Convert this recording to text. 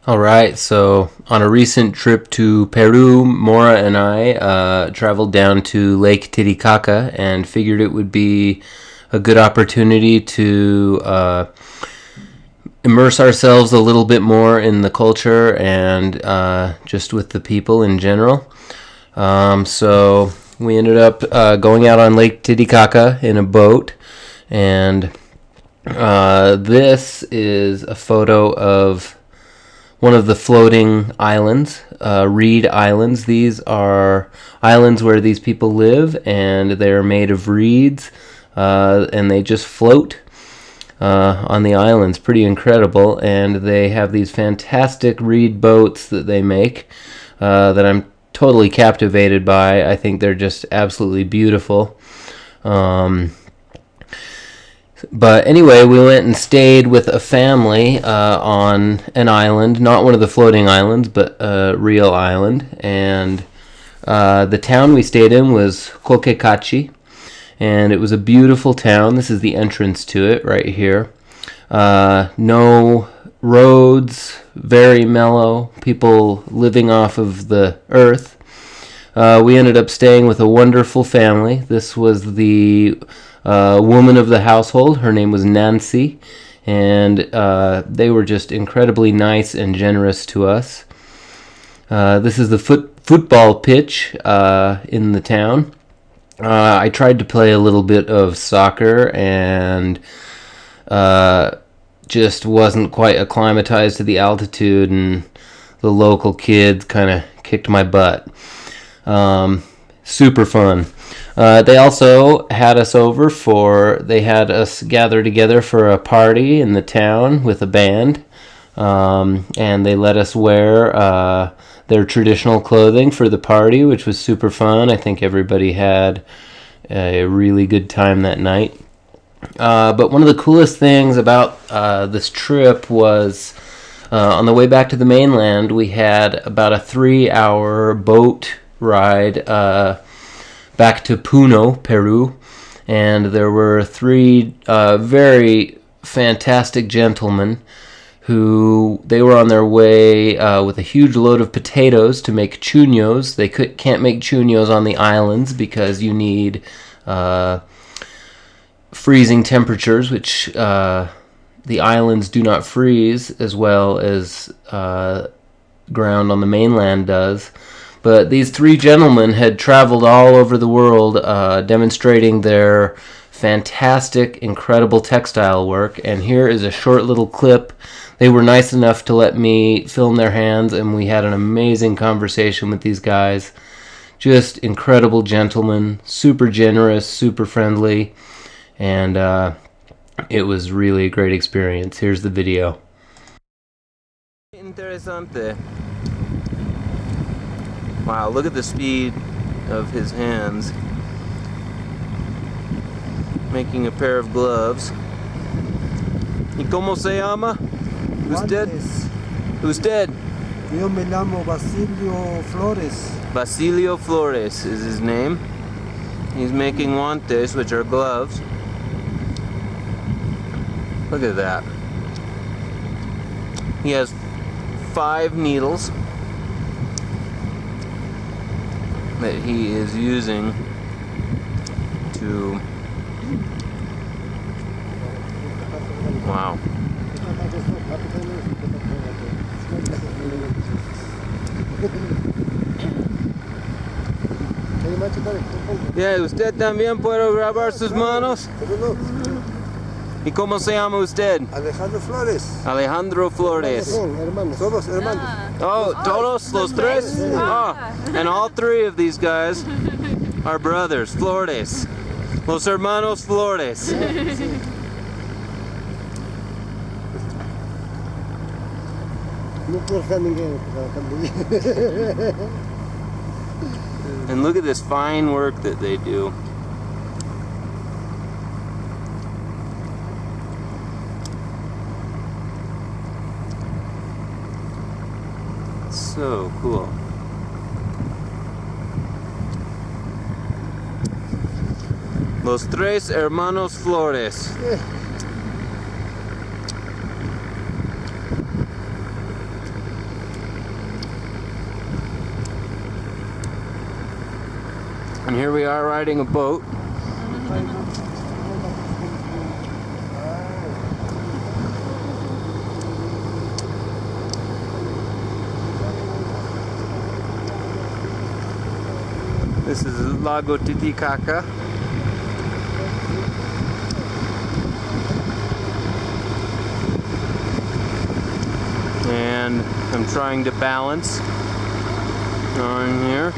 All right, so on a recent trip to Peru, Mora and I traveled down to Lake Titicaca and figured it would be a good opportunity to immerse ourselves a little bit more in the culture and just with the people in general. So we ended up going out on Lake Titicaca in a boat, and this is a photo of one of the floating islands, reed islands. These are islands where these people live, and they're made of reeds, and they just float on the islands. Pretty incredible, and they have these fantastic reed boats that they make that I'm totally captivated by. I think they're just absolutely beautiful. But anyway, we went and stayed with a family on an island, not one of the floating islands, but a real island. And the town we stayed in was Coquecachi, and it was a beautiful town. This is the entrance to it right here. No roads, very mellow, people living off of the earth. We ended up staying with a wonderful family. This was the woman of the household. Her name was Nancy, and they were just incredibly nice and generous to us. This is the football pitch in the town. I tried to play a little bit of soccer and just wasn't quite acclimatized to the altitude, and the local kids kind of kicked my butt. Super fun. They also had us they had us gather together for a party in the town with a band, and they let us wear their traditional clothing for the party, which was super fun. I think everybody had a really good time that night. But one of the coolest things about this trip was on the way back to the mainland, we had about a 3-hour boat ride back to Puno, Peru, and there were 3 very fantastic gentlemen who they were on their way with a huge load of potatoes to make chuños. They can't make chuños on the islands because you need freezing temperatures, which the islands do not freeze as well as ground on the mainland does. But these 3 gentlemen had traveled all over the world demonstrating their fantastic, incredible textile work. And here is a short little clip. They were nice enough to let me film their hands, and we had an amazing conversation with these guys. Just incredible gentlemen, super generous, super friendly, and it was really a great experience. Here's the video. Interesante. Wow, look at the speed of his hands. Making a pair of gloves. ¿Y cómo se llama? Who's dead? Who's dead? Yo me llamo Basilio Flores. Basilio Flores is his name. He's making guantes, which are gloves. Look at that. He has 5 needles that he is using to... Wow. Yeah, usted también puede grabar sus manos. ¿Y cómo se llama usted? Alejandro Flores. Alejandro Flores. Hermanos. Todos hermanos. Oh, todos los tres? Oh, and all 3 of these guys are brothers, Flores. Los hermanos Flores. And look at this fine work that they do. So cool. Los 3 hermanos Flores. And here we are riding a boat. This is Lago Titicaca. And I'm trying to balance on here.